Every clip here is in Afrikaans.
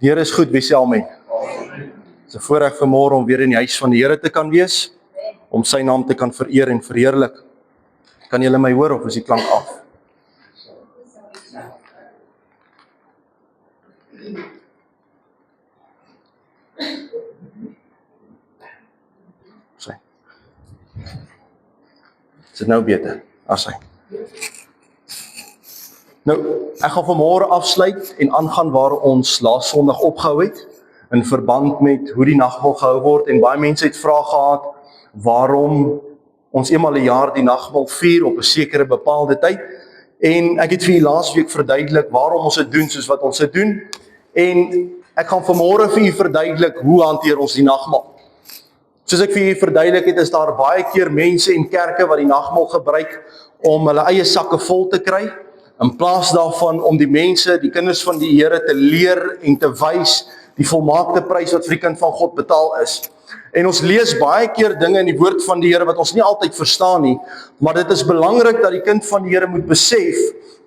Die Here is goed, wie sê amen? Het is 'n voorreg vanmôre om weer in die huis van die Here te kan wees, om sy naam te kan vereer en verheerlik. Kan julle my hoor of is die klank af? Sy. Is dit nou beter? As hy. Nou, ek gaan vanmôre afsluit en aangaan waar ons laas Sondag opgehou het, in verband met hoe die nagmaal gehou word, en baie mense het vrae gehad, waarom ons eenmal 'n jaar die nagmaal vier op 'n sekere bepaalde tyd, en ek het vir julle laasweek verduidelik waarom ons dit doen soos wat ons dit doen, en ek gaan vanmôre vir julle verduidelik hoe hanteer ons die nagmaal. Soos ek vir julle verduidelik het, is daar baie keer mense en kerke wat die nagmaal gebruik om hulle eie sakke vol te kry, in plaas daarvan om die mense, die kinders van die Here te leer en te wys die volmaakte prys wat vir die kind van God betaal is. En ons lees baie keer dinge in die woord van die Here wat ons nie altyd verstaan nie, maar dit is belangrik dat die kind van die Here moet besef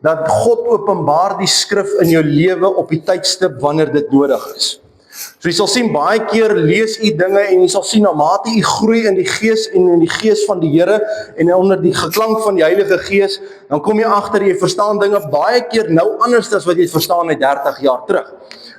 dat God openbaar die skrif in jou lewe op die tydstip wanneer dit nodig is. So jy sal sien, baie keer lees jy dinge en jy sal sien, na mate jy groei in die gees en in die gees van die Here en onder die geklank van die Heilige Gees, dan kom jy agter, jy verstaan dinge baie keer nou anders as wat jy verstaan het 30 jaar terug.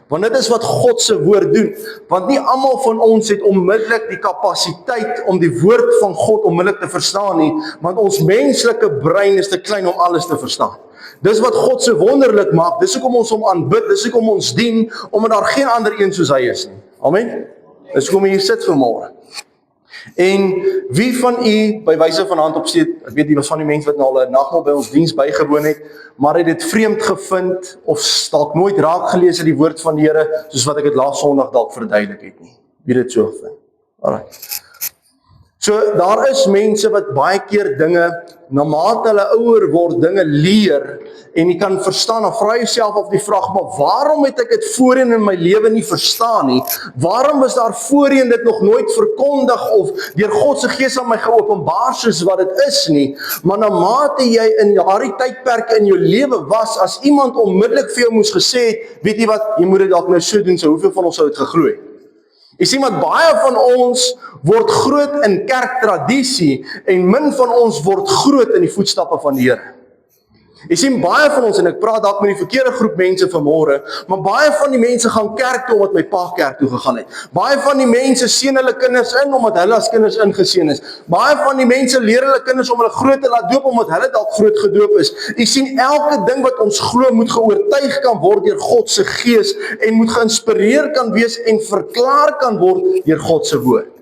Want dit is wat God se woord doen, want nie almal van ons het onmiddellik die kapasiteit om die woord van God onmiddellik te verstaan nie, want ons menslike brein is te klein om alles te verstaan. Dis wat God so wonderlik maak, dis hoekom ons hom aanbid, dis hoekom ons dien, omdat daar geen ander een soos hy is nie. Amen? Dis hoekom hier sit vanmôre. En wie van u, by wyse van hand opsteek, ek weet die was van die mense wat nou al 'n nagmaal by ons diens bygewoon het, maar het dit vreemd gevind, of dalk nooit raak gelees uit die woord van die Here, soos wat ek dit laas Sondag dalk verduidelik het nie. Wie dit so gevind? Alright. So, daar is mense wat baie keer dinge, na mate hulle ouer word, dinge leer, en jy kan verstaan, dan vra jouself af die vraag, maar waarom het ek dit voorheen in my lewe nie verstaan nie? Waarom is daar voorheen dit nog nooit verkondig, of deur God se Gees aan my geopenbaar soos wat dit is nie? Maar na mate jy in daardie tydperke in jou lewe was, as iemand onmiddellik vir jou moes gesê het, weet jy wat, jy moet dit dalk nou so doen, so hoeveel van ons sou dit geglo het? Jy sien, want baie van ons word groot in kerktradisie en min van ons word groot in die voetstappe van die Here. Jy sien, baie van ons, en ek praat dalk met die verkeerde groep mense vanmôre, maar baie van die mense gaan kerk toe omdat my pa kerk toe gegaan het. Baie van die mense seën hulle kinders in omdat hulle as kinders ingeseën is. Baie van die mense leer hulle kinders om hulle groot te laat doop omdat hulle dalk groot gedoop is. Jy sien, elke ding wat ons glo moet geoortuig kan word deur God se Gees en moet geïnspireer kan wees en verklaar kan word deur God se woord.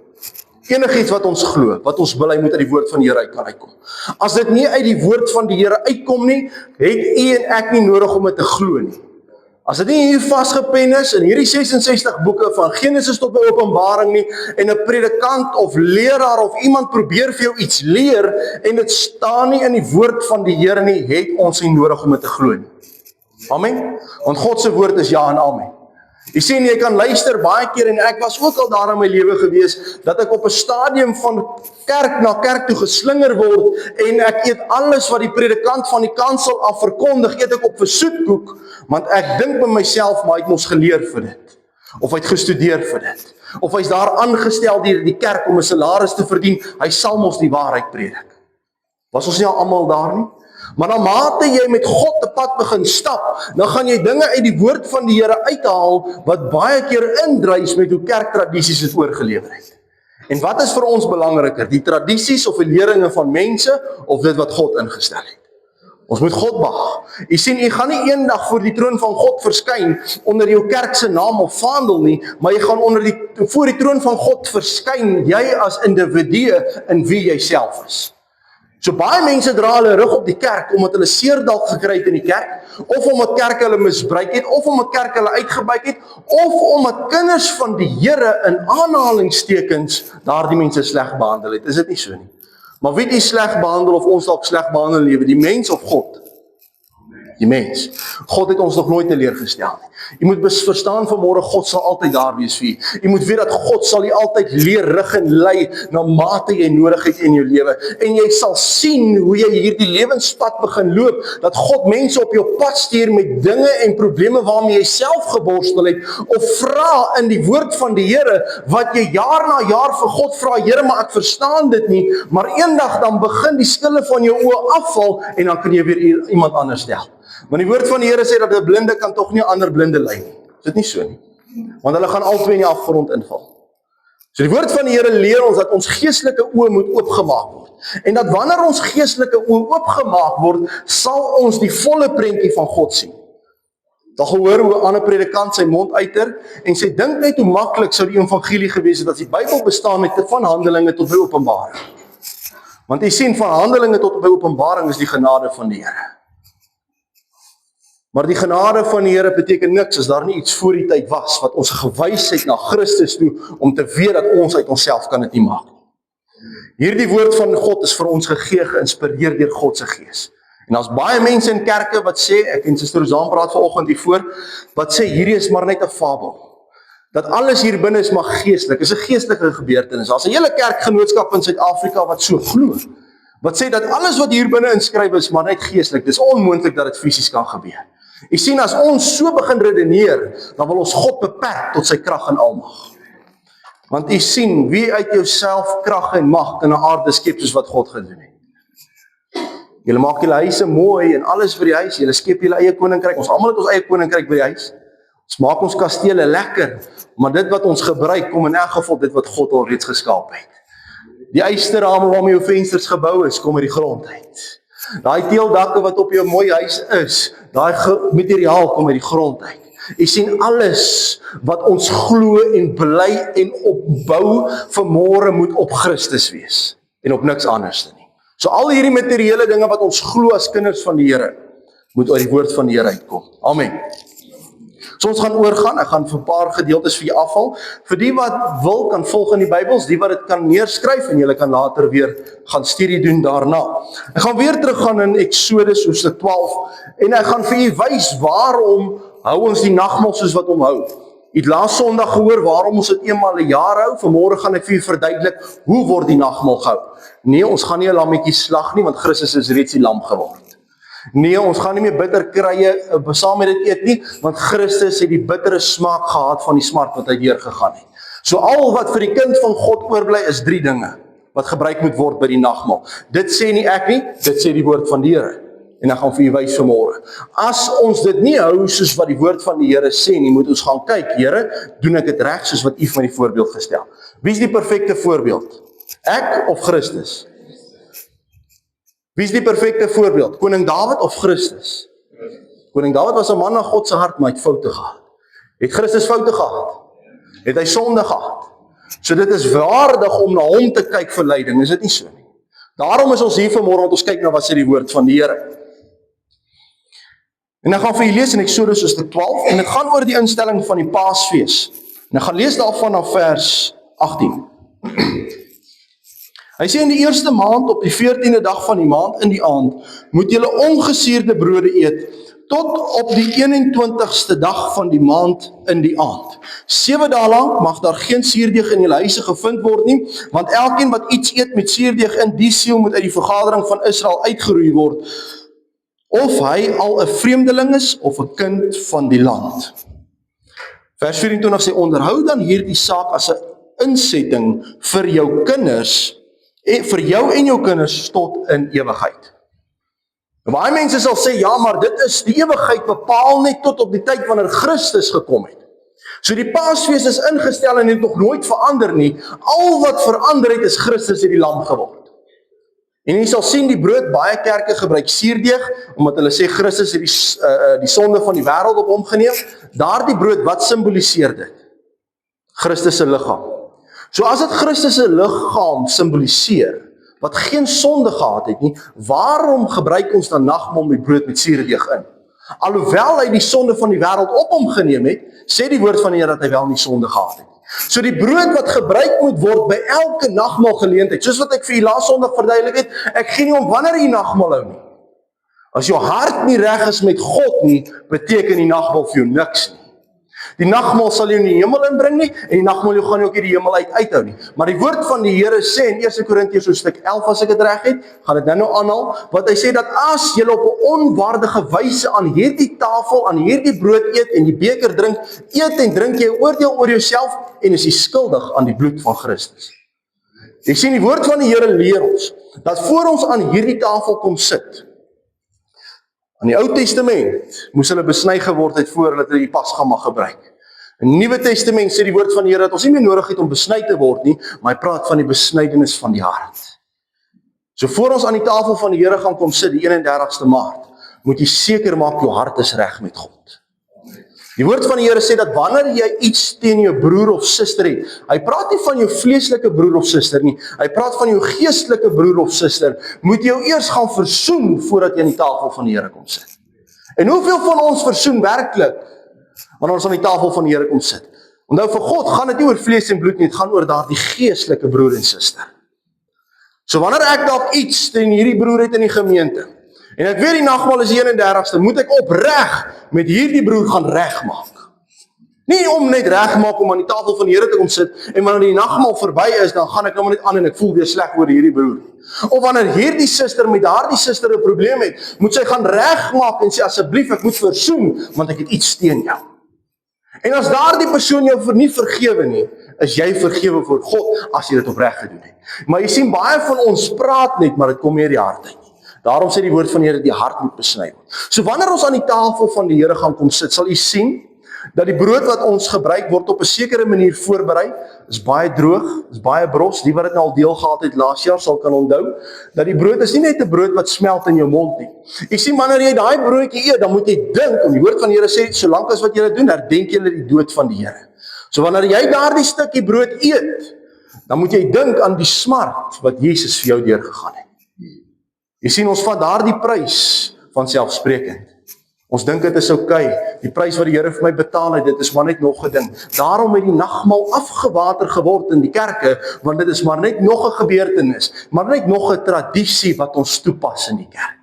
Enigiets wat ons glo, wat ons wil, hy moet uit die woord van die Here uit kan uitkom. As dit nie uit die woord van die Here uitkom nie, het u en ek nie nodig om dit te glo nie. As dit nie hier vasgepen is, in hierdie 66 boeke van Genesis tot by Openbaring nie, en 'n predikant of leraar of iemand probeer vir jou iets leer, en dit staan nie in die woord van die Here nie, het ons nie nodig om dit te glo nie. Amen? Want God se woord is ja en amen. Jy sien, jy kan luister baie keer, en ek was ook al daar in my lewe gewees, dat ek op 'n stadium van kerk na kerk toe geslinger word, en ek eet alles wat die predikant van die kansel af verkondig, eet ek op vir soetkoek, want ek dink by myself, maar hy het mos geleer vir dit, of hy het gestudeer vir dit, of hy's daar aangestel deur die kerk om 'n salaris te verdien, hy sal mos die waarheid predik. Was ons nie al almal daar nie? Maar na mate jy met God te pad begin stap, dan gaan jy dinge uit die woord van die Here uithaal, wat baie keer indruis met hoe kerktradisies dit oorgelewer het. En wat is vir ons belangriker, die tradisies of die leringe van mense, of dit wat God ingestel het? Ons moet God behaag. Jy sien, jy gaan nie eendag voor die troon van God verskyn, onder jou kerk se naam of vaandel nie, maar jy gaan voor die troon van God verskyn, jy as individu in wie jy self is. So baie mense dra hulle rug op die kerk, omdat hulle seer dalk gekry het in die kerk, of omdat kerk hulle misbruik het, of omdat kerk hulle uitgebuit het, of omdat kinders van die Here in aanhalingstekens daardie mense sleg behandel het. Is dit nie so nie? Maar wie het die sleg behandel, of ons dalk sleg behandel in lewe, die mens of God? die mens. God het ons nog nooit teleurgestel nie. Jy moet verstaan vanmôre, God sal altyd daar wees vir jy. Jy moet weet dat God sal jy altyd leer, rig en lei na mate jy nodig het in jou lewe. En jy sal sien hoe jy hierdie lewenspad begin loop, dat God mense op jou pad stuur met dinge en probleme waarmee jy self geborstel het, of vra in die woord van die Here, wat jy jaar na jaar vir God vra, Here, maar ek verstaan dit nie, maar eendag dan begin die skille van jou oë afval, en dan kan jy weer iemand anders stel. Want die woord van die Here sê dat 'n blinde kan tog nie ander blinde lei nie. Is dit nie so nie? Want hulle gaan albei in die afgrond inval. So die woord van die Here leer ons dat ons geestelike oë moet oopgemaak word. En dat wanneer ons geestelike oë oopgemaak word, sal ons die volle prentjie van God sien. Dan gehoor hoe 'n ander predikant sy mond uiter en sê, dink net hoe maklik sou die evangelie gewees het as die Bybel bestaan het van Handelinge tot by Openbaring. Want jy sien, van Handelinge tot by Openbaring is die genade van die Here. Maar die genade van die Here beteken niks as daar nie iets voor die tyd was wat ons gewys het na Christus toe om te weet dat ons uit onsself kan dit nie maak. Hierdie woord van God is vir ons gegee, geïnspireer deur God se Gees. En daar's baie mense in kerke wat sê, ek en Suster Rozaan praat vanoggend hiervoor, wat sê hierdie is maar net 'n fabel. Dat alles hier binne is maar geestelik, is 'n geestelike gebeurtenis. Daar's 'n hele kerkgenootskap in Suid-Afrika wat so glo. Wat sê dat alles wat hier binne inskryf is maar net geestelik. Dis onmoontlik dat dit fisies kan gebeur. Jy sien, as ons so begin redeneer, dan wil ons God beperk tot sy krag en almag. Want jy sien, wie uit jouself krag en mag in 'n aarde skep soos wat God gedoen het. Julle maak julle huise mooi en alles vir die huis, julle skep julle eie koninkryk, ons almal het ons eie koninkryk by die huis. Ons maak ons kastele lekker, maar dit wat ons gebruik, kom in elk geval dit wat God al reeds geskaap het. Die ysterrame waarmee jou vensters gebou is, kom uit die grond uit. Daai teeldakke wat op jou mooi huis is, daai materiaal kom uit die grond uit. Jy sien, alles wat ons glo en bely en opbou vanmôre moet op Christus wees en op niks anders nie. So al hierdie materiële dinge wat ons glo as kinders van die Here, moet uit die woord van die Here uitkom. Amen. So ons gaan oorgaan, ek gaan vir 'n paar gedeeltes vir julle afval. Vir die wat wil, kan volg in die Bybels, die wat dit kan neerskryf en julle kan later weer gaan studie doen daarna. Ek gaan weer teruggaan in Eksodus hoofstuk 12 en ek gaan vir julle wys waarom hou ons die nagmaal soos wat hou. Jy het laas Sondag gehoor waarom ons dit eenmaal 'n jaar hou. Vanmôre gaan ek vir julle verduidelik hoe word die nagmaal gehou. Nee, ons gaan nie 'n lammetjie slag nie, want Christus is reeds die lam geword. Nee, ons gaan nie meer bitterkrye saam met dit eet nie, want Christus het die bittere smaak gehad van die smart wat hy deurgegaan het. So al wat vir die kind van God oorbly is 3 dinge wat gebruik moet word by die nagmaal. Dit sê nie ek nie, dit sê die woord van die Here. En ek gaan vir julle wys vanmôre. As ons dit nie hou soos wat die woord van die Here sê nie, moet ons gaan kyk, Here, doen ek dit reg soos wat U vir my die voorbeeld gestel? Wie is die perfekte voorbeeld? Ek of Christus? Wie is die perfekte voorbeeld? Koning Dawid of Christus? Koning Dawid was 'n man na God se hart, maar hy het foute gehad. Het Christus foute gehad? Het hy sonde gehad? So dit is waardig om na hom te kyk vir leiding, is dit nie so nie? Daarom is ons hier vanmôre want ons kyk na wat sê die woord van die Here. En ek gaan vir julle lees in Eksodus hoofstuk 12 en dit gaan oor die instelling van die Paasfees. En ek gaan lees daarvan na vers 18. Hy sê in die eerste maand op die 14de dag van die maand in die aand moet julle ongesuurde brode eet tot op die 21ste dag van die maand in die aand. 7 dae lank mag daar geen suurdeeg in julle huise gevind word nie, want elkeen wat iets eet met suurdeeg in, die siel moet uit die vergadering van Israel uitgeroei word, of hy al 'n vreemdeling is of 'n kind van die land. Vers 24 sê, onderhou dan hierdie saak as 'n insetting vir jou kinders, vir jou en jou kinders tot in ewigheid. Baie mense sal sê, ja, maar dit is die ewigheid bepaal net tot op die tyd wanneer Christus gekom het. So die Paasfees is ingestel en het nog nooit verander nie. Al wat verander het is Christus het die lam geword. En jy sal sien die brood, baie kerke gebruik suurdeeg, omdat hulle sê Christus het die sonde van die wêreld op hom geneem. Daardie brood, wat simboliseer dit? Christus se liggaam. So as dit Christus se liggaam simboliseer, wat geen sonde gehad het nie, waarom gebruik ons dan nagmaal met brood met suurdeeg in? Alhoewel hy die sonde van die wêreld op hom geneem het, sê die woord van die Here dat hy wel nie sonde gehad het. So die brood wat gebruik moet word by elke nagmaal geleentheid, soos wat ek vir julle laas Sondag verduidelik het, ek gee nie om wanneer jy nagmaal hou nie. As jou hart nie reg is met God nie, beteken die nagmaal vir jou niks nie. Die nagmaal sal jou in die hemel inbring nie, en die nagmaal jou gaan jou ook nie die hemel uithou nie. Maar die woord van die Here sê in 1 Korintiërs hoofstuk 11, as ek dit reg het, gaan dit nou aanhaal, wat hy sê dat as julle op 'n onwaardige wyse aan hierdie tafel, aan hierdie brood eet en die beker drink, eet en drink jy oordeel oor jouself en is jy skuldig aan die bloed van Christus. Jy sien, die woord van die Here leer ons, dat voor ons aan hierdie tafel kom sit, in die Ou Testament moes hulle besny geword het voor hulle die Pasga mag gebruik. In die Nuwe Testament sê die woord van die Here dat ons nie meer nodig het om besny te word nie, maar hy praat van die besnydenis van die hart. So voor ons aan die tafel van die Here gaan kom sit, die 31ste Maart, moet jy seker maak jou hart is reg met God. Die woord van die Here sê dat wanneer jy iets teen jou broer of suster het, hy praat nie van jou vleeslike broer of suster nie, hy praat van jou geestelike broer of suster, moet jy jou eers gaan versoen voordat jy aan die tafel van die Here kom sit. En hoeveel van ons versoen werklik wanneer ons aan die tafel van die Here kom sit? Onthou, vir God gaan dit nie oor vlees en bloed nie, dit gaan oor daardie geestelike broer en suster. So wanneer ek dalk iets teen hierdie broer het in die gemeente, en ek weet die nagmaal is die 31ste, moet ek opreg met hierdie broer gaan regmaak. Nie om net regmaak om aan die tafel van die Here te kom sit, en wanneer die nagmaal verby is, dan gaan ek nou maar net aan en ek voel weer sleg oor hierdie broer. Of wanneer hierdie suster met daardie suster 'n probleem het, moet sy gaan regmaak en sê asseblief ek moet versoen, want ek het iets teen jou. En as daardie persoon jou nie vergewe nie, is jy vergewe voor God as jy dit opreg gedoen het. Maar jy sien, baie van ons praat net, maar dit kom nie uit die hart uit nie. Daarom sê die woord van die Here, die hart moet besny word. So wanneer ons aan die tafel van die Here gaan kom sit, sal jy sien dat die brood wat ons gebruik word op 'n sekere manier voorberei, is baie droog, is baie bros. Die wat dit nou al deel gehad het laas jaar sal kan onthou, dat die brood is nie net 'n brood wat smelt in jou mond nie. Jy sien, wanneer jy daai broodjie eet, dan moet jy dink, en die woord van die Here sê, solank as wat julle doen, herdenk julle die dood van die Here. So wanneer jy daardie stukkie brood eet, dan moet jy dink aan die smart wat Jesus vir jou deurgegaan het. Jy sien, ons vat daardie prys van selfsprekend. Ons dink dit is oukei, die prys wat die Here vir my betaal het, dit is maar net nog 'n ding. Daarom het die nagmaal afgewater geword in die kerke, want dit is maar net nog 'n gebeurtenis, maar net nog 'n tradisie wat ons toepas in die kerk.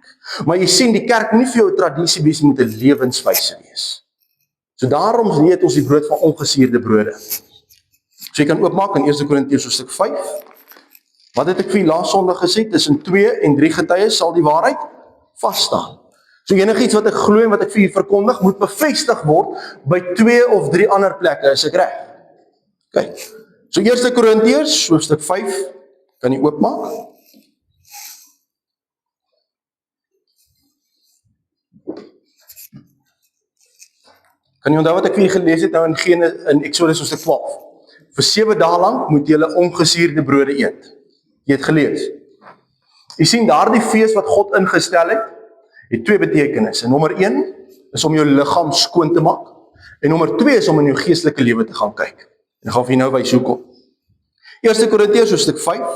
Maar jy sien, die kerk moet nie vir jou 'n tradisie wees, moet 'n lewenswyse wees. So daarom eet ons die brood van ongesuurde brode. So jy kan oopmaak in 1 Korintiërs hoofstuk 5. Wat het ek vir laas Sondag gesê? Tussen 2 en 3 getuies sal die waarheid vas staan. So enigiets wat ek glo en wat ek vir u verkondig, moet bevestig word by 2 of 3 ander plekke, is ek reg? Kyk. So 1 Korintiërs hoofstuk 5, kan jy oopmaak? Kan jy onthou wat ek vir u gelees het nou in Exodus hoofstuk 12? Vir 7 dae lank moet julle ongesuurde brode eet. Jy het gelees. Jy sien, daardie fees wat God ingestel het 2 betekenisse. Nommer 1 is om jou liggaam skoon te maak, en nommer 2 is om in jou geestelike lewe te gaan kyk. En ek gaan vir jou nou wys hoekom. 1 Korintiërs hoofstuk 5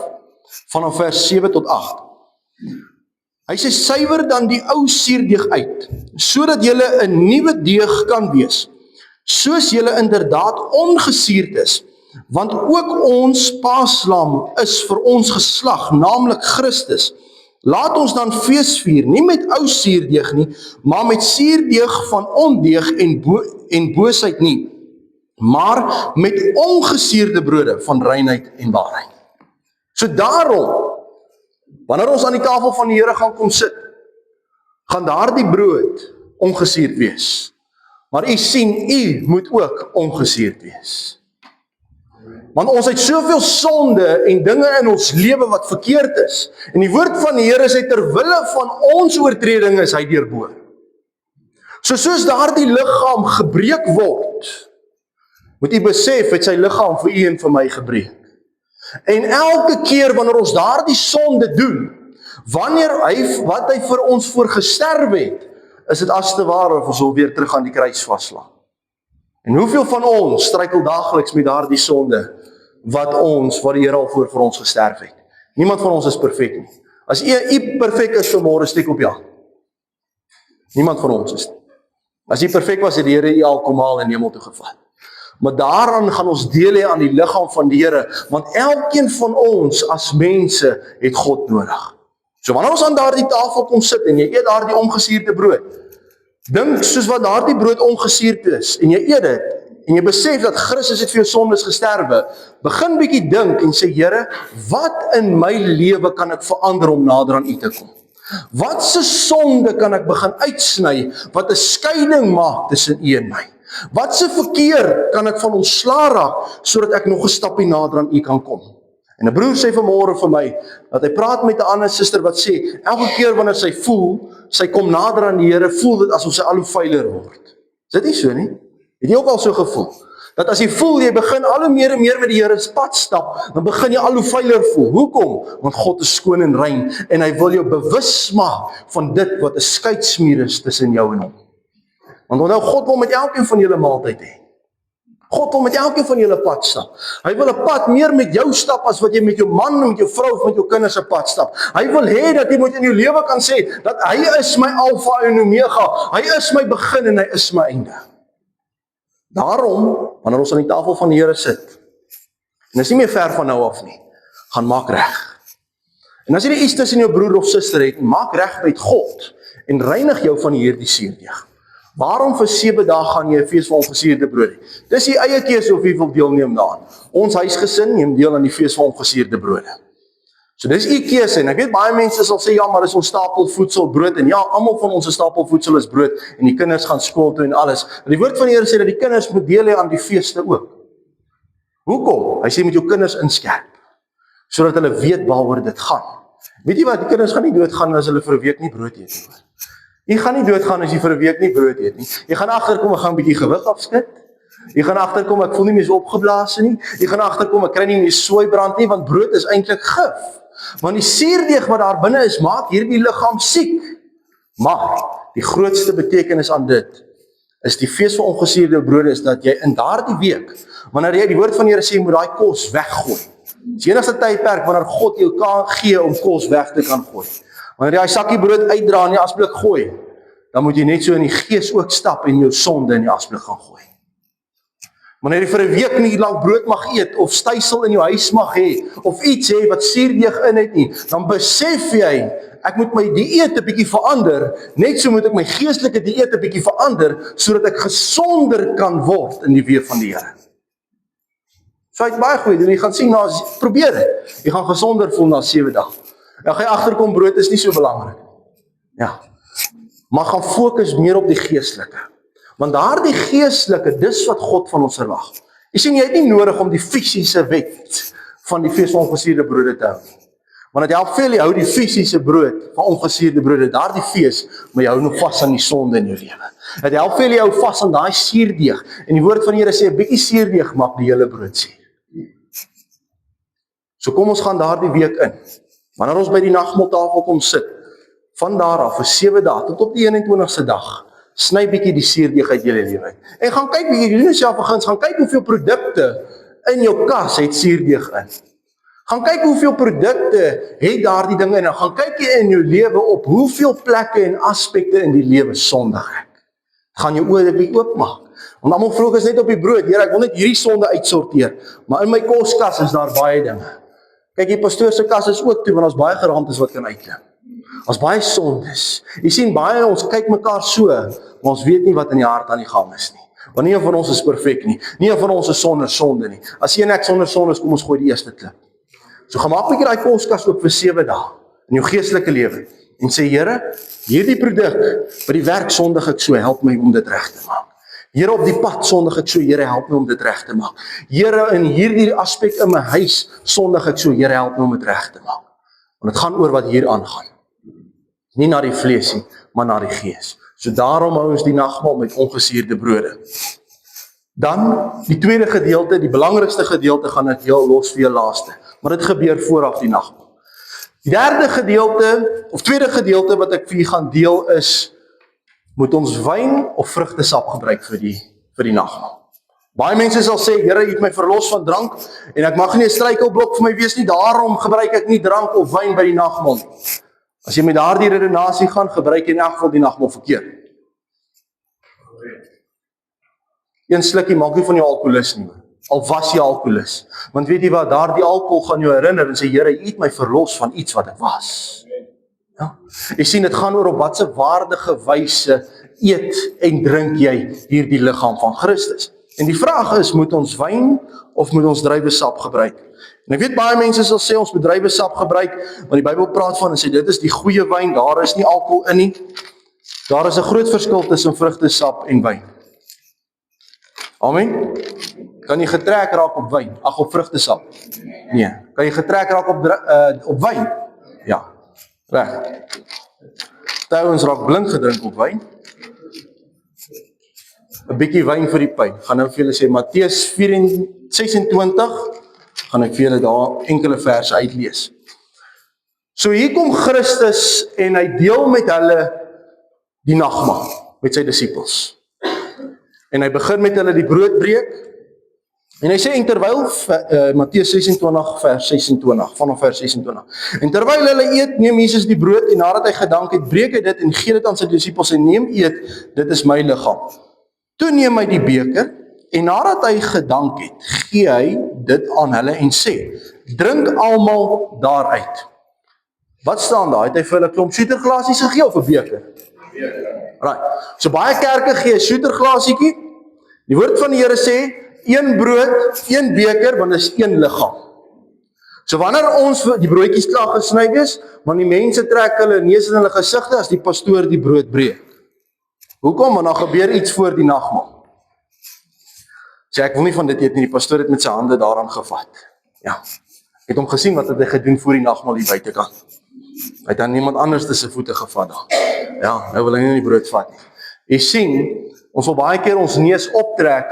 vanaf vers 7 tot 8. Hy sê, suiwer dan die ou suurdeeg uit, sodat julle 'n nuwe deeg kan wees, soos julle inderdaad ongesuurd is, want ook ons paaslam is vir ons geslag, naamlik Christus. Laat ons dan fees vier, nie met ou suurdeeg nie, maar met suurdeeg van ondeeg en boosheid nie, maar met ongesuurde brode van reinheid en waarheid. So daarom, wanneer ons aan die tafel van die Here gaan kom sit, gaan daardie brood ongesuurd wees. Maar u sien, u moet ook ongesuurd wees. Want ons het soveel sonde en dinge in ons lewe wat verkeerd is. En die woord van die Here sê, terwille van ons oortreding is hy deurboor. So soos daardie liggaam gebreek word, moet u besef, het sy liggaam vir u en vir my gebreek. En elke keer wanneer ons daardie sonde doen, wat hy vir ons voor gesterf het, is dit as te ware of ons wil weer terug aan die kruis vaslaan. En hoeveel van ons struikel daagliks met daardie sonde wat die Here al voor vir ons gesterf het? Niemand van ons is perfek nie. As u perfek is vanmôre, steek op ja. Niemand van ons is nie. As u perfek was, het die Here u al kom haal en hemel toe gevat. Maar daaraan gaan ons deel hê aan die liggaam van die Here, want elkeen van ons as mense het God nodig. So wanneer ons aan daardie tafel kom sit en jy eet daardie omgesuurde brood, dink soos wat daardie brood omgesuurd is en jy eet dit en jy besef dat Christus het vir jou sondes gesterwe, begin bietjie dink en sê, Here, wat in my lewe kan ek verander om nader aan U te kom? Wat se sonde kan ek begin uitsny wat 'n skeiding maak tussen U en my? Wat se verkeer kan ek van ontslaa raak sodat ek nog 'n stappie nader aan U kan kom? En 'n broer sê vanmôre vir my dat hy praat met 'n ander suster wat sê elke keer wanneer sy voel sy kom nader aan die Here, voel dit asof sy al hoe vuiler word. Is dit nie so nie? Het jy ook al so gevoel? Dat as jy voel jy begin al hoe meer en meer met die Here se pad stap, dan begin jy al hoe vuiler voel. Hoekom? Want God is skoon en rein en hy wil jou bewus maak van dit wat 'n skeidsmuur is tussen jou en hom. Want onthou, God wil met elkeen van julle maaltyd hê. God wil met elkeen van julle pad stap. Hy wil 'n pad meer met jou stap as wat jy met jou man, met jou vrou of met jou kinders se pad stap. Hy wil hê dat jy moet in jou lewe kan sê dat hy is my alfa en omega. Hy is my begin en hy is my einde. Daarom, wanneer ons aan die tafel van die Here sit, en is nie meer ver van nou af nie, gaan maak reg. En as jy iets tussen jou broer of suster het, maak reg met God en reinig jou van hierdie suurdeeg. Waarom vir 7 dae gaan jy 'n fees van ongesuurde brood hê? Dis die eie keuse of wie wil deelneem daaraan. Ons huisgesin neem deel aan die fees van ongesuurde brode. So dis u keuse en ek weet baie mense sal sê ja, maar dis ons stapelvoedsel brood en ja, almal van ons stapelvoedsel is brood en die kinders gaan skool toe en alles. En die woord van die Here sê dat die kinders moet deel hê aan die feeste ook. Hoekom? Hy sê met jou kinders inskerp sodat hulle weet waaroor dit gaan. Weet jy wat, die kinders gaan nie doodgaan as hulle vir 'n week nie brood eet nie. Jy gaan nie doodgaan as jy vir 'n week nie brood eet nie. Jy gaan agterkom ek gaan 'n bietjie gewig afskit. Jy gaan agterkom ek voel nie meer so opgeblaas nie. Jy gaan agterkom ek kry nie meer soeibrand nie want brood is eintlik gif. Want die suurdeeg wat daar binne is maak hierdie liggaam siek. Maar die grootste betekenis aan dit is die fees van ongesuurde brode is dat jy in daardie week, wanneer jy die woord van die Here sê moet daai kos weggooi. Dis die enigste tydperk wanneer God jou kan gee om kos weg te kan gooi. Wanneer jy daai sakkie brood uitdra en die asblik gooi, dan moet jy net so in die gees ook stap en jou sonde in die asblik gaan gooi. Wanneer jy vir 'n week nie lank brood mag eet of stysel in jou huis mag hê of iets hê wat suurdeeg in het nie, dan besef jy ek moet my dieet 'n bietjie verander, net so moet ek my geestelike dieet 'n bietjie verander sodat ek gesonder kan word in die weë van die Here. So hy het baie goeie doen, jy gaan sien na probeer dit. Jy gaan gesonder voel na 7 dae. Ja, gaan jy agterkom brood is nie so belangrik. Ja. Maar gaan fokus meer op die geestelike. Want daardie geestelike, dis wat God van ons verwag. Jy sien, jy het nie nodig om die fisiese wet van die fees van ongesuurde brode te hou nie. Want dit help veel jy hou die fisiese brood van ongesuurde brode, daardie fees, maar jy hou nog vas aan die sonde in jou lewe. Dit help veel jy hou vas aan daai suurdeeg. En die woord van die Here sê 'n bietjie suurdeeg maak die hele brood suur. So kom ons gaan daardie week in. Wanneer ons by die nagmaaltafel kom sit, van daar af vir 7 dae tot op die 21ste dag, sny bietjie die suurdeeg uit julle lewe uit. En gaan kyk bietjie, doen jouself 'n guns, gaan kyk hoeveel produkte in jou kas het suurdeeg in. Gaan kyk hoeveel produkte het daardie dinge in. En gaan kyk jy in jou lewe op hoeveel plekke en aspekte in die lewe sondig ek. Gaan jou oë bietjie oopmaak. Want almal fokus net op die brood. Here, ek wil net hierdie sonde uitsorteer. Maar in my koskas is daar baie dinge. Kyk, die pastoor se kas is ook toe want ons baie geraamtes wat kan uitklim. Ons baie sondes. Jy sien baie ons kyk mekaar so, maar ons weet nie wat in die hart aan die gang is nie. Want nie een van ons is perfek nie. Nie een van ons is sonder sonde nie. As jy en ek sonder sonde is, kom ons gooi die eerste klip. So gaan maak 'n bietjie daai koskas oop vir 7 dae in jou geestelike lewe en sê Here, hierdie produk by die werk sondig ek so, help my om dit reg te maak. Here, op die pad sondig ek so, Here, help my om dit reg te maak. Here, in hierdie aspek in my huis sondig ek so, Here, help my om dit reg te maak. Want dit gaan oor wat hier aangaan. Nie na die vlees nie, maar na die gees. So daarom hou ons die nagmaal met ongesuurde brode. Dan die tweede gedeelte, die belangrikste gedeelte gaan ek heel los vir jou laaste. Maar dit gebeur vooraf die nagmaal. Die derde gedeelte, of tweede gedeelte wat ek vir julle gaan deel is, moet ons wyn of vrugtesap gebruik vir die nagmaal. Baie mense sal sê, Here, U het my verlos van drank en ek mag nie 'n struikelblok vir my wees nie, daarom gebruik ek nie drank of wyn by die nagmaal nie. As jy met daardie redenasie gaan, gebruik jy in elk geval die nagmaal verkeerd. Een slukkie maak nie van jou alkoholist nie, al was jy alkoholist. Want weet jy wat, daardie alkohol gaan jou herinner en sê, Here, U het my verlos van iets wat ek was. Ja. Jy sien, dit gaan oor op watse waardige wyse eet en drink jy hierdie liggaam van Christus. En die vraag is, moet ons wyn of moet ons druiwesap gebruik? En ek weet baie mense sal sê ons moet druiwesap gebruik, want die Bybel praat van en sê dit is die goeie wyn, daar is nie alkohol in nie. Daar is 'n groot verskil tussen vrugtesap en wyn. Amen. Kan jy getrek raak op wyn? Ag, op vrugtesap? Nee. Kan jy getrek raak op wyn? Ja. Reg. Ons raak blind gedrink op wyn. 'n bietjie wyn vir die pyn. Gaan nou vir julle sê Matteus 4:26 gaan ek vir julle daar enkele verse uitlees. So hier kom Christus en hy deel met hulle die nagmaal met sy disippels. En hy begin met hulle die brood breek. En hy sê en terwyl Matteus 26 vers 26 vanaf vers 26. En terwyl hulle eet, neem Jesus die brood en nadat hy gedank het, breek hy dit en gee dit aan sy disippels en neem eet, dit is my liggaam. Toe neem hy die beker en nadat hy gedank het, gee hy dit aan hulle en sê, drink almal daaruit. Wat staan daar? Het hy vir hulle klomp soeterglasies gegee of 'n beker? Right. So baie kerke gee 'n soeterglasietjie. Die woord van die Here sê, een brood, een beker, want dit is een liggaam. So wanneer ons die broodjies klaar gesny is, want die mense trek hulle neus in hulle gesigte as die pastoor die brood breek. Hoekom? Want dan gebeur iets voor die nagmaal. Sê ek wil nie van dit eet nie, die pastoor het met sy hande daaraan gevat. Ja. Ek het hom gesien wat het hy gedoen voor die nagmaal hier buitekant. Hy het dan niemand anders se voete gevat daar. Ja, nou wil hy nie die brood vat nie. Jy sien, ons wil baie keer ons neus optrek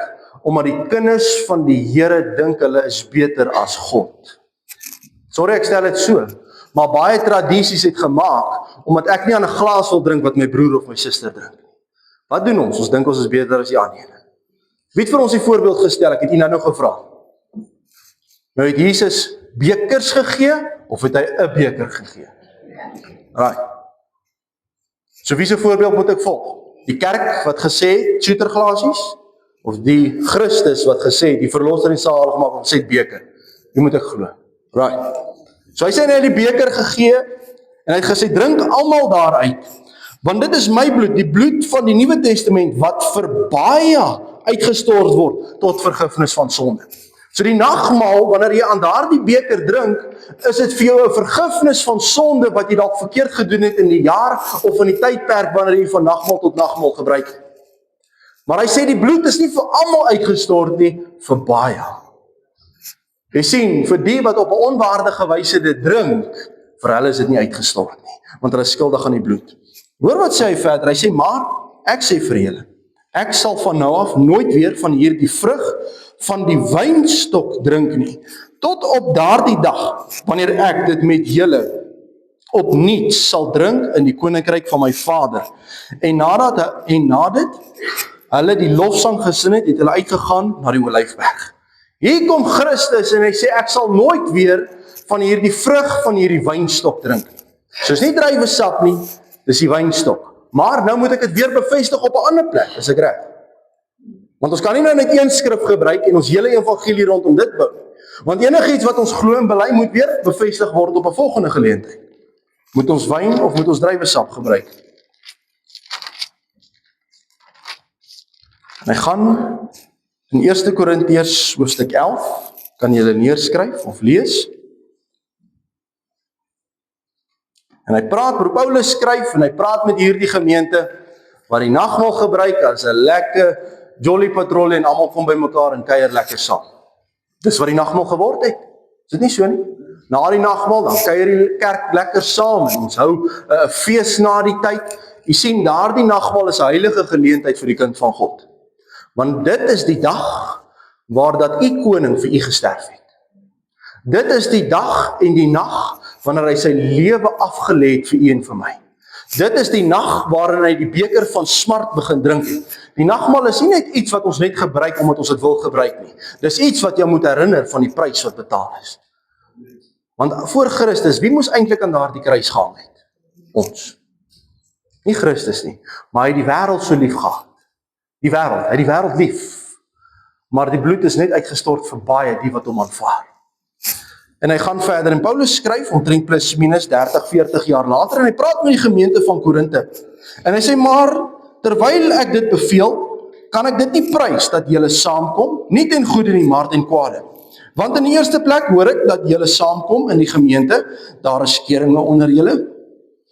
omdat die kinders van die Here dink hulle is beter as God. Sorry ek stel dit so, maar baie tradisies het gemaak omdat ek nie aan 'n glas wil drink wat my broer of my suster drink. Wat doen ons? Ons dink ons is beter as die ander. Wie het vir ons die voorbeeld gestel? Ek het u nou gevra. Nou het Jesus bekers gegee of het hy 'n beker gegee? Right. So wie se voorbeeld moet ek volg? Die kerk wat gesê soeterglasies of die Christus wat gesê die verlosser en saligmaker wat sê beker? Wie moet ek glo? Right. So hy sê hy het die beker gegee en hy het gesê drink almal daaruit. Want dit is my bloed, die bloed van die Nuwe Testament wat vir baie uitgestort word tot vergifnis van sonde. So die nagmaal, wanneer jy aan daardie beker drink, is dit vir jou 'n vergifnis van sonde wat jy dalk verkeerd gedoen het in die jaar of in die tydperk wanneer jy van nagmaal tot nagmaal gebruik het. Maar hy sê die bloed is nie vir almal uitgestort nie, vir baie. Jy sien, vir die wat op 'n onwaardige wyse dit drink, vir hulle is dit nie uitgestort nie, want hulle is skuldig aan die bloed. Hoor wat sê hy verder, hy sê, maar ek sê vir julle, ek sal van nou af nooit weer van hierdie vrug van die wynstok drink nie, tot op daardie dag, wanneer ek dit met julle opnuut sal drink in die koninkryk van my Vader. En nadat hulle die lofsang gesing het, het hulle uitgegaan na die Olyfberg. Hier kom Christus en hy sê, ek sal nooit weer van hierdie vrug van hierdie wynstok drink nie. So is nie druiwesap nie, dis die wynstok. Maar nou moet ek dit weer bevestig op 'n ander plek, is ek reg? Want ons kan nie nou net een skrif gebruik en ons hele evangelie rondom dit bou. Want enigiets wat ons glo en bely moet weer bevestig word op 'n volgende geleentheid. Moet ons wyn of moet ons druiwesap gebruik? En hy gaan in 1 Korintiërs hoofstuk 11, kan julle neerskryf of lees. En hy praat, Paulus skryf en hy praat met hierdie gemeente wat die nagmaal gebruik as 'n lekker jolly patrollie en almal kom by mekaar en kuier lekker saam. Dis wat die nagmaal geword het. Is dit nie so nie? Na die nagmaal dan kuier die kerk lekker saam en ons hou 'n fees na die tyd. Jy sien, daardie nagmaal is 'n heilige geleentheid vir die kind van God. Want dit is die dag waar dat u koning vir u gesterf het. Dit is die dag en die nag wanneer hy sy lewe afgelê het vir u en vir my. Dit is die nag waarin hy die beker van smart begin drink het. Die nagmaal is nie net iets wat ons net gebruik omdat ons dit wil gebruik nie. Dis iets wat jou moet herinner van die prys wat betaal is. Want voor Christus, wie moes eintlik aan daardie kruis gehang het? Ons. Nie Christus nie, maar hy het die wêreld so lief gehad. Die wêreld, hy het die wêreld lief. Maar die bloed is net uitgestort vir baie die wat hom aanvaar. En hy gaan verder en Paulus skryf omtrent plus minus 30, 40 jaar later en hy praat met die gemeente van Korinthe. En hy sê, maar terwyl ek dit beveel, kan ek dit nie prys dat julle saamkom, nie ten goeie nie, maar ten kwade. Want in die eerste plek hoor ek dat julle saamkom in die gemeente, daar is skeringe onder julle,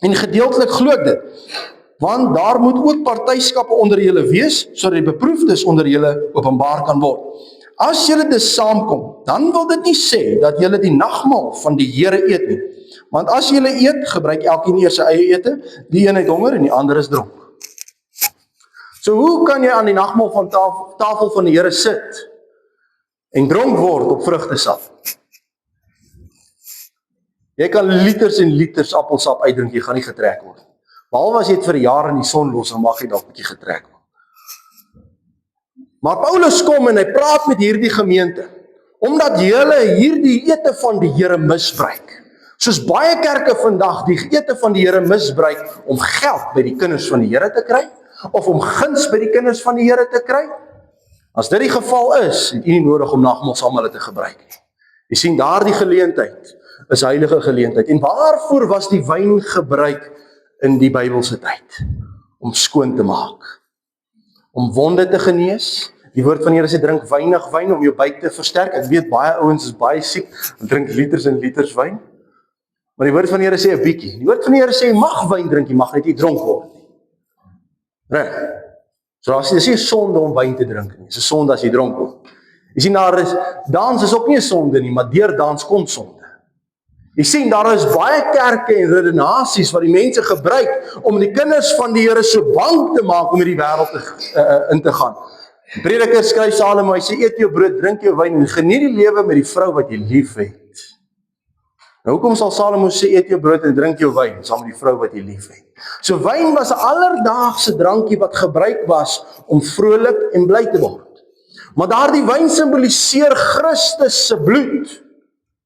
en gedeeltelik glo ek dit, want daar moet ook partyskappe onder julle wees, sodat die beproefdes onder julle openbaar kan word. As julle dus saamkom, dan wil dit nie sê dat julle die nagmaal van die Here eet nie. Want as julle eet, gebruik elkeen eers sy eie ete, die een het honger en die ander is dronk. So hoe kan jy aan die nagmaal van tafel van die Here sit en dronk word op vrugtesap? Jy kan liters en liters appelsap uitdrink, jy gaan nie getrek word. Behalwe as jy het vir 'n jaar in die son los, dan mag jy dalk 'n bietjie getrek word. Maar Paulus kom en hy praat met hierdie gemeente, omdat julle hierdie ete van die Here misbruik. Soos baie kerke vandag die ete van die Here misbruik om geld by die kinders van die Here te kry, of om guns by die kinders van die Here te kry. As dit die geval is, het jy nie nodig om nagmaal saam hulle te gebruik nie. Jy sien, daardie geleentheid is heilige geleentheid. En waarvoor was die wyn gebruik in die Bybelse tyd? Om skoon te maak. Om wonde te genees. Die woord van die Here sê, drink weinig wyn om jou buik te versterk. Ek weet, baie ouens is baie siek, en drink liters en liters wyn. Maar die woord van die Here sê 'n bietjie. Die woord van die Here sê, jy mag wyn drink, jy mag net nie dronk word nie. Reg. So as jy sê sonde om wyn te drink nie, is 'n sonde as jy dronk word. Jy sien, daar is, dans is ook nie 'n sonde nie, maar deur dans kom sonde. Jy sien, daar is baie kerke en redenasies wat die mense gebruik om die kinders van die Here so bang te maak om hierdie wêreld in te gaan. Die Prediker skryf Salomo, hy sê, eet jou brood, drink jou wyn en geniet die lewe met die vrou wat jy lief het. Nou hoekom sal Salomo sê, eet jou brood en drink jou wyn, saam met die vrou wat jy lief het? So wyn was 'n alledaagse drankie wat gebruik was om vrolik en bly te word. Maar daardie wyn simboliseer Christus se bloed.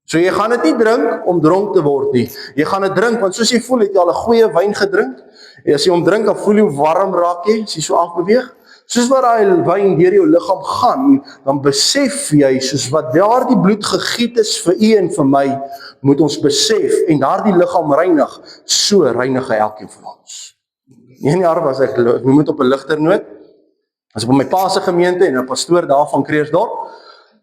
So jy gaan dit nie drink om dronk te word nie. Jy gaan dit drink, want soos jy voel, het jy al 'n goeie wyn gedrink. En as jy hom drink, dan voel jy hoe warm raak jy, as jy so afbeweeg. Soos wat daai wyn deur jou liggaam gaan, dan besef jy, soos wat daardie bloed gegiet is vir u en vir my, moet ons besef, en daardie liggaam reinig, so reinig hy elkeen van ons. Een jaar was ek noem dit op 'n ligter noot, as ek by my pa se gemeente en 'n pastoor daar van Kreersdorp,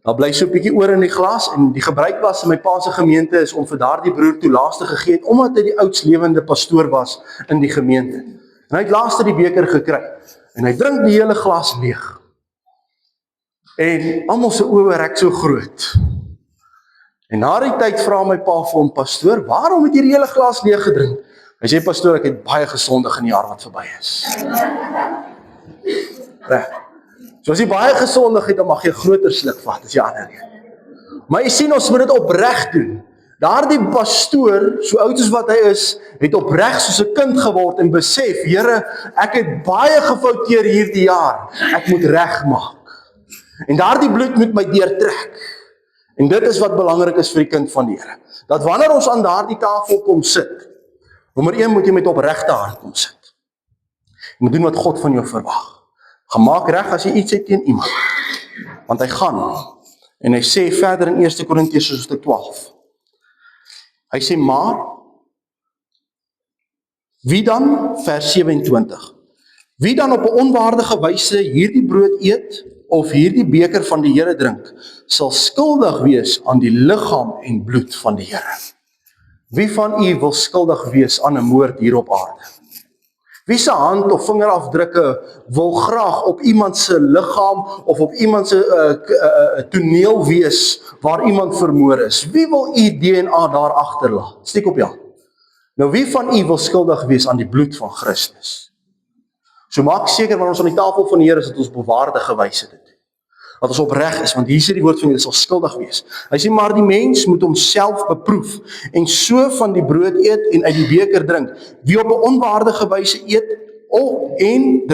daar bly so 'n bietjie oor in die glas, en die gebruik was in my pa se gemeente is om vir daardie broer toelaas te gegee het, omdat hy die oudst lewende pastoor was in die gemeente. En hy het laaste die beker gekry, en hy drink die hele glas leeg. En almal se oë rek so groot. En na die tyd vra my pa vir hom, pastoor, waarom het jy die hele glas leeg gedrink? Hy sê, pastoor, ek het baie gesondig in die jaar wat verby is. Reg. So as jy baie gesondig het, dan mag jy 'n groter sluk vat as jy ander een. Maar jy sien, ons moet dit opreg doen. Daardie pastoor, so oud as wat hy is, het opreg soos 'n kind geword en besef, Here, ek het baie gefouteer hierdie jaar. Ek moet regmaak. En daardie bloed moet my deurtrek. En dit is wat belangrik is vir die kind van die Here. Dat wanneer ons aan daardie tafel kom sit, nommer 1 moet jy met opregte hart kom sit. Jy moet doen wat God van jou verwag. Gemaak reg as jy iets het teen iemand. Want hy gaan, en hy sê verder in 1 Korintiërs hoofstuk 12. Hy sê, maar, wie dan, vers 27, wie dan op 'n onwaardige wyse hierdie brood eet, of hierdie beker van die Here drink, sal skuldig wees aan die liggaam en bloed van die Here. Wie van u wil skuldig wees aan 'n moord hier op aarde? Wie se hand of vingerafdrukke wil graag op iemand se liggaam of op iemand se toneel wees waar iemand vermoor is? Wie wil u DNA daar agterlaat? Steek op jou. Nou wie van u wil skuldig wees aan die bloed van Christus? So maak seker wanneer ons aan die tafel van die Here is dat ons bewaardige wyse dit. Dat ons opreg is, want hier sê die woord van die Here sal skuldig wees. Hy sê maar die mens moet homself beproef en so van die brood eet en uit die beker drink. Wie op 'n onwaardige wyse eet en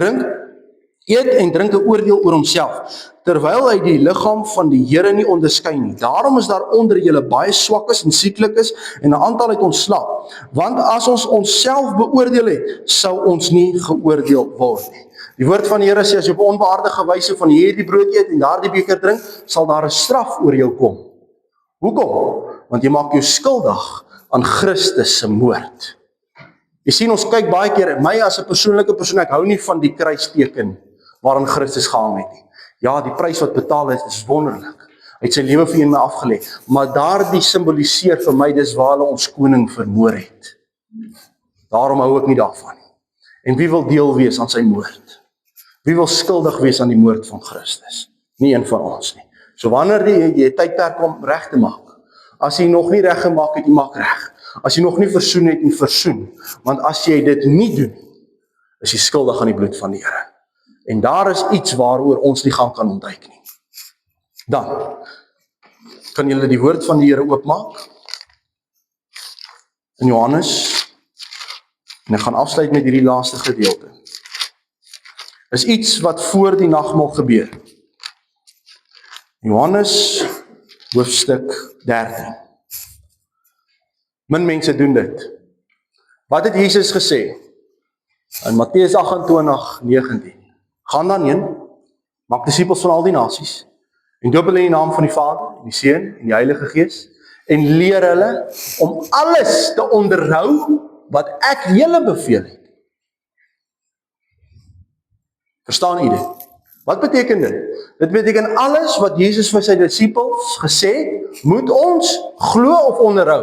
drink 'n oordeel oor homself, terwyl hy die liggaam van die Here nie onderskei nie. Daarom is daar onder julle baie swak is en sieklik is en 'n aantal het ontslap. Want as ons onsself beoordeel het, sou ons nie geoordeel word nie. Die woord van die Here sê, as jy op 'n onwaardige wyse van hierdie brood eet en daardie beker drink, sal daar 'n straf oor jou kom. Hoekom? want jy maak jou skuldig aan Christus se moord. Jy sien, ons kyk baie keer, my as 'n persoonlike persoon, ek hou nie van die kruisteken waaraan Christus gehang het nie. Ja, die prys wat betaal is wonderlik. Hy het sy lewe vir my afgelê, maar daardie simboliseer vir my, dis waar hulle ons koning vermoor het. Daarom hou ek nie daarvan nie. En wie wil deel wees aan sy moord? Wie wil skuldig wees aan die moord van Christus? Nie een van ons nie. So wanneer jy tydperk om reg te maak, as jy nog nie reg gemaak het, jy maak reg. As jy nog nie versoen het, jy versoen. Want as jy dit nie doen, is jy skuldig aan die bloed van die Here. En daar is iets waaroor ons nie gaan kan ontduik nie. Dan kan julle die woord van die Here oopmaak in Johannes, en ek gaan afsluit met hierdie laaste gedeelte. Is iets wat voor die nagmaal gebeur. Johannes hoofstuk 13. Min mense doen dit. Wat het Jesus gesê? In Matteus 28:19. Gaan dan heen, maak disippels van al die nasies, en doop hulle in die naam van die Vader, en die Seun, en die Heilige Gees, en leer hulle om alles te onderhou wat ek julle beveel het. Verstaan u dit? Wat beteken dit? Dit beteken alles wat Jesus vir sy disippels gesê het, moet ons glo of onderhou.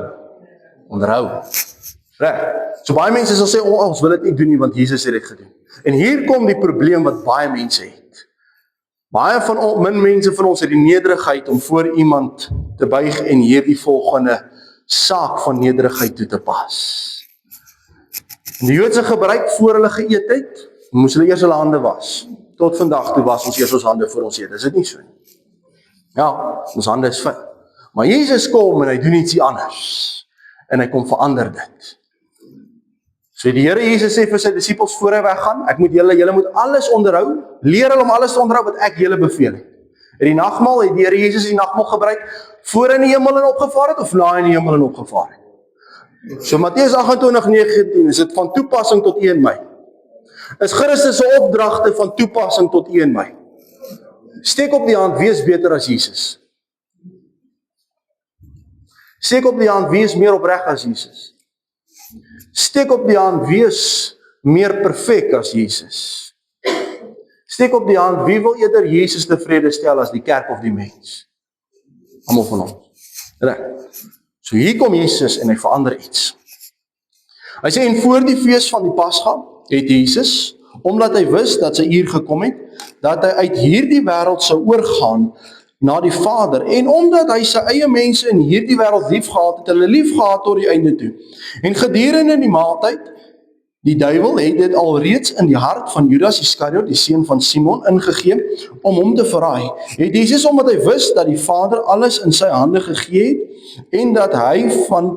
Onderhou. Reg. So baie mense sal sê, ons wil dit nie doen nie, want Jesus het dit gedoen. En hier kom die probleem wat baie mense het. Baie van min mense van ons het die nederigheid om voor iemand te buig en hierdie volgende saak van nederigheid toe te pas. In die Joodse gebruik voor hulle geëet het, moes hulle eers hulle hande was. Tot vandag toe was ons eers ons hande voor ons eet. Is dit nie so nie? Ja, ons hande is vuil. Maar Jesus kom en hy doen iets anders. En hy kom verander dit. So die Here Jesus sê vir sy disippels voor hy weggaan, julle moet alles onderhou, leer hulle om alles te onderhou wat ek julle beveel het. In die nagmaal het die Here Jesus die nagmaal gebruik voor in die hemel en opgevaar het of na in die hemel en opgevaar het. So Matteus 28:19 is dit van toepassing tot 1 Mei. Is Christus se opdragte van toepassing tot 1 Mei. Steek op die hand, wees beter as Jesus. Steek op die hand, wees meer opreg as Jesus. Steek op die hand, wees meer perfek as Jesus. Steek op die hand, wie wil eerder Jesus tevrede stel as die kerk of die mens? Almal van ons. Reg. So hier kom Jesus en hy verander iets. Hy sê, en voor die fees van die Pasga het Jesus, omdat hy wist dat sy uur gekom het, dat hy uit hierdie wêreld sou oorgaan na die Vader, en omdat hy sy eie mense in hierdie wêreld liefgehad het, hulle liefgehad tot die einde toe. En gedurende die maaltyd, die duiwel het dit alreeds in die hart van Judas Iskariot, die seun van Simon, ingegee om hom te verraai. Het Jesus, omdat hy wist dat die Vader alles in sy hande gegee het, en dat hy van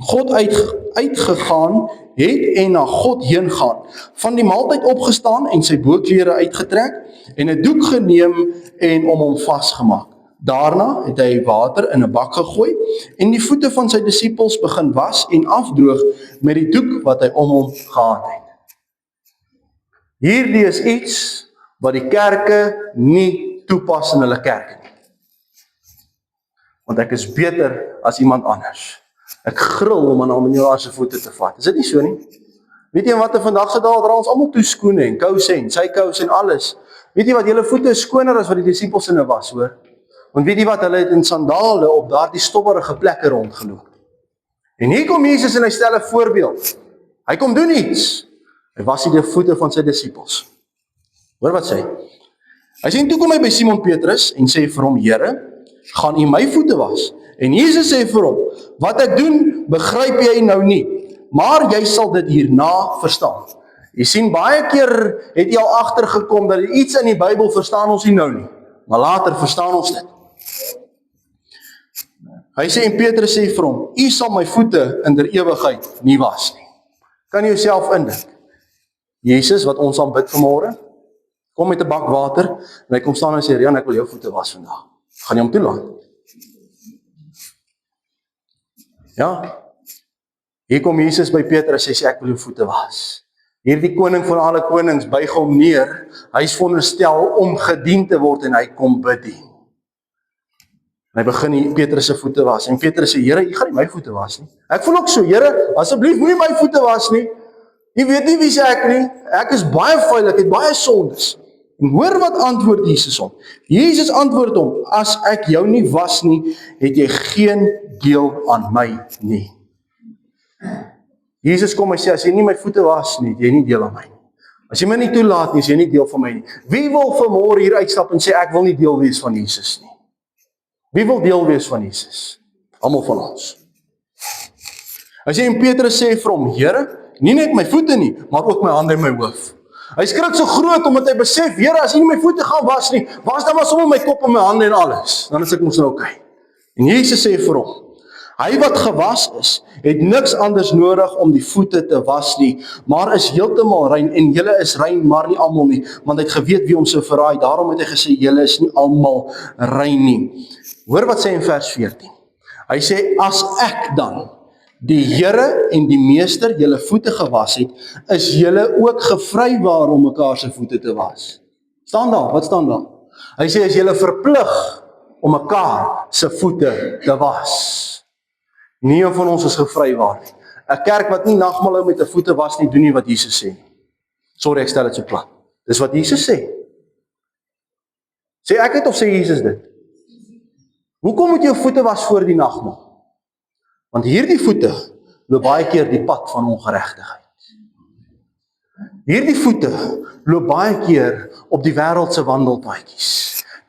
God uitgegaan het en na God heen gaan, van die maaltyd opgestaan en sy boklere uitgetrek en 'n doek geneem en om hom vasgemaak. Daarna het hy water in 'n bak gegooi en die voete van sy disippels begin was en afdroog met die doek wat hy om hom gehad het. Hierdie is iets wat die kerke nie toepas in hulle kerke nie. Want ek is beter as iemand anders. Ek gril om aan Amanda se voete te vat. Is dit nie so nie? Weet jy wat vandag se dae dra ons almal toe skoene en kouse en sy kouse en alles. Weet jy wat, julle voete is skoner as wat die disippels in was, hoor? Want weet jy wat, hulle het in sandale op daardie stobberige plekke rondgeloop. En hier kom Jesus en hy stel 'n voorbeeld. Hy kom doen iets. Hy was die voete van sy disippels. Hoor wat sê hy? Hy sê, toe kom hy by Simon Petrus en sê vir hom, Here, gaan u my voete was? En Jesus sê vir hom, wat ek doen, begryp jy nou nie, maar jy sal dit hierna verstaan. Jy sien, baie keer het jy al agtergekom dat iets in die Bybel verstaan ons nie nou nie, maar later verstaan ons dit. Hy sê, en Petrus sê vir hom, u sal my voete in der ewigheid nie was nie. Kan jy jouself indink? Jesus, wat ons aanbid vanmôre, kom met 'n bak water, en hy kom staan en sê, Rian, ek wil jou voete was vandag. Gaan jy hom toelaat? Ja, hier kom Jesus by Petrus en sê, ek wil jou voete was. Hierdie koning van alle konings buig hom neer, hy is veronderstel om gedien te word en hy kom bedien. En hy begin die Petrus se voete was. En Petrus sê, Here, jy gaan nie my voete was nie. Ek voel ook so, Here, asseblief moenie my voete was nie. Jy weet nie wie sê ek nie. Ek is baie vuil, ek het baie sondes. En hoor wat antwoord Jesus hom. Jesus antwoord hom, as ek jou nie was nie, het jy geen deel aan my nie. Jesus kom en sê, as jy nie my voete was nie, het jy nie deel aan my nie. As jy my nie toelaat nie, is jy nie deel van my nie. Wie wil vanmôre hier uitstap en sê, ek wil nie deel wees van Jesus nie? Wie wil deel wees van Jesus? Almal van ons. As jy in Petrus sê vir hom, Here, nie net my voete nie, maar ook my hande en my hoof. Hy skrik so groot, omdat hy besef, Here, as jy nie my voete gaan was nie, was dan maar sommer my kop en my hande en alles. Dan is ek mos nou okay. En Jesus sê vir hom, hy wat gewas is, het niks anders nodig om die voete te was nie, maar is heeltemal rein, en julle is rein, maar nie almal nie, want hy het geweet wie hom sou verraai, daarom het hy gesê, julle is nie almal rein nie. Hoor wat sê in vers 14. Hy sê, as ek dan, die Here en die Meester julle voete gewas het, is julle ook gevrywaar om mekaar se voete te was. Staan daar, wat staan daar? Hy sê, is julle verplig om mekaar se voete te was. Nie een van ons is gevrywaar nie. 'n Kerk wat nie nagmaal hou met 'n voete was nie, doen nie wat Jesus sê nie. Sorry, ek stel dit so plat. Dis wat Jesus sê. Sê ek dit of sê Jesus dit? Hoekom moet jou voete was voor die nagmaal? Want hierdie voete loop baie keer die pad van ongeregtigheid. Hierdie voete loop baie keer op die wêreld se wandelpaadjies.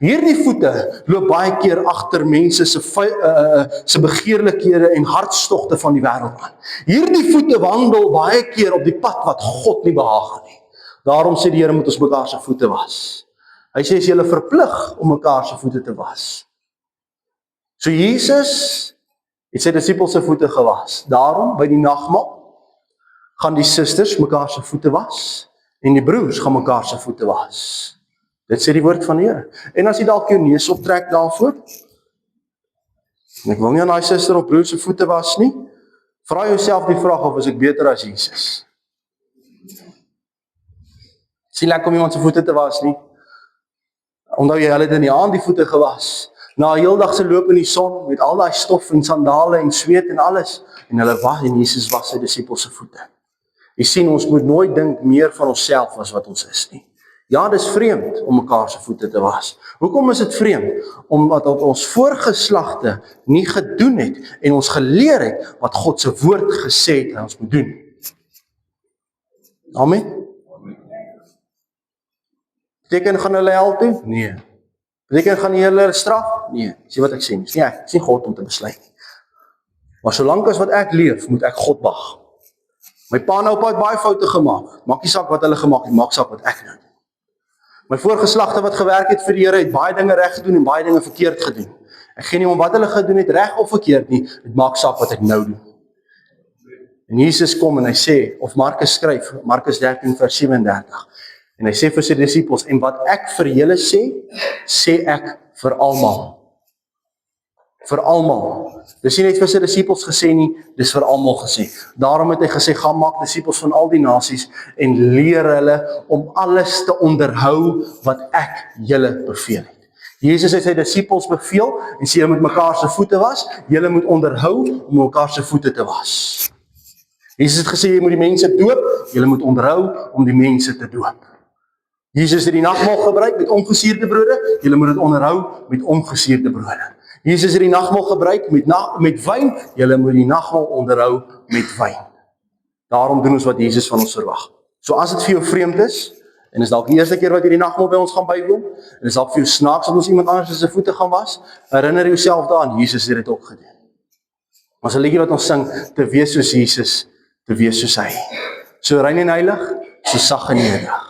Hierdie voete loop baie keer agter mense se begeerlikhede en hartstogte van die wêreld aan. Hierdie voete wandel baie keer op die pad wat God nie behaag nie. Daarom sê die Here moet ons mekaar se voete was. Hy sê as julle verplig om mekaar se voete te was. So Jesus het sy disippels se voete gewas. Daarom by die nagmaal gaan die susters mekaar se voete was en die broers gaan mekaar se voete was. Dit sê die woord van die Here. En as jy dalk jou neus optrek daarvoor, en ek wil nie aan daai suster of broer se voete was nie, vra jouself die vraag of is ek beter as Jesus? Sien lekker om iemand se voete te was nie. Onthou jy, hulle het in die aand die voete gewas. Na 'n heel dag se loop in die son met al daai stof en sandale en sweet en alles, en hulle was en Jesus was sy disippels se voete. Jy sien, ons moet nooit dink meer van onsself as wat ons is nie. Ja, dis vreemd om mekaar se voete te was. Hoekom is dit vreemd? Omdat ons voorgeslagte nie gedoen het en ons geleer het wat God se woord gesê het ons moet doen. Amen. Beteken gaan hulle hel toe? Nee. Beteken gaan hulle straf? Nee. Sien wat ek sê? Nee, ek sien God om te besluit nie. Maar solank as wat ek leef, moet ek God wag. My pa en oupa het baie foute gemaak. Maak nie saak wat hulle gemaak het, maak saak wat ek nou doen. My voorgeslagte wat gewerk het vir die Here het baie dinge reg gedoen en baie dinge verkeerd gedoen. Ek gee nie om wat hulle gedoen het reg of verkeerd nie, dit maak saak wat ek nou doen. En Jesus kom en hy sê, of Markus skryf, Markus 13 vers 37, en hy sê vir sy disippels, en wat ek vir julle sê, sê ek vir almal. Vir almal. Dis nie net vir sy disippels gesê nie, dis vir almal gesê. Daarom het hy gesê, gaan maak disippels van al die nasies en leer hulle om alles te onderhou wat ek julle beveel het. Jesus het sy disippels beveel en sê, julle moet mekaar se voete was, julle moet onderhou om mekaar se voete te was. Jesus het gesê, jy moet die mense doop, julle moet onderhou om die mense te doop. Jesus het die nagmaal gebruik met ongesuurde brode, julle moet dit onderhou met ongesuurde brode. Jesus het die nagmaal gebruik met wyn, julle moet die nagmaal onderhou met wyn. Daarom doen ons wat Jesus van ons verwag. So as dit vir jou vreemd is, en is dalk die eerste keer wat jy die nagmaal by ons gaan bywoon, en is dalk vir jou snaaks dat ons iemand anders se voete gaan was, herinner jouself daaraan, Jesus het dit ook gedoen. Ons 'n liedjie wat ons sing, te wees soos Jesus, te wees soos hy. So rein en heilig, so sag en nederig.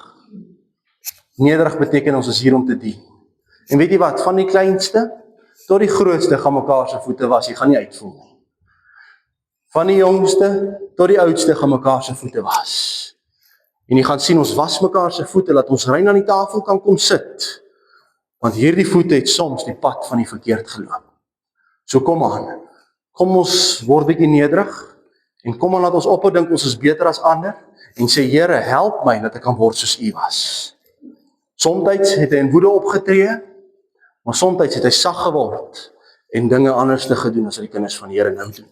Nederig beteken ons is hier om te dien. En weet jy wat, van die kleinste tot die grootste gaan mekaar se voete was, jy gaan nie uitvoel nie. Van die jongste tot die oudste gaan mekaar se voete was. En jy gaan sien, ons was mekaar se voete, dat ons rein aan die tafel kan kom sit. Want hierdie voete het soms die pad van die verkeerd geloop. So kom aan, kom ons word bietjie nederig, en kom aan laat ons ophou dink ons is beter as ander, en sê, Here, help my, dat ek kan word soos U was. Somtyds het hy in woede opgetree, maar somtyds het hy sag geword en dinge anders te gedoen as wat die kinders van die Here nou doen.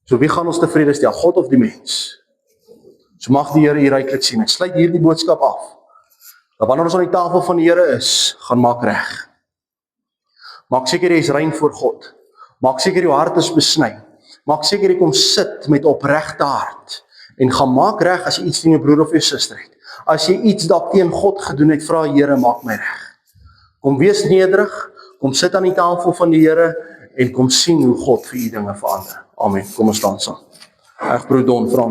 So wie gaan ons tevrede stel, God of die mens? So mag die Here hier ryklik sien. Ek sluit hierdie boodskap af. Dat wanneer ons aan die tafel van die Here is, gaan maak reg. Maak seker jy is rein voor God. Maak seker jou hart is besny. Maak seker jy kom sit met opregte hart. En gaan maak reg as jy iets teen jou broer of jou suster het. As jy iets dalk teen God gedoen het, vra Here, maak my reg. Kom wees nederig, kom sit aan die tafel van die Here en kom sien hoe God vir u dinge verander. Amen. Kom ons staan saam. Broer Don, vra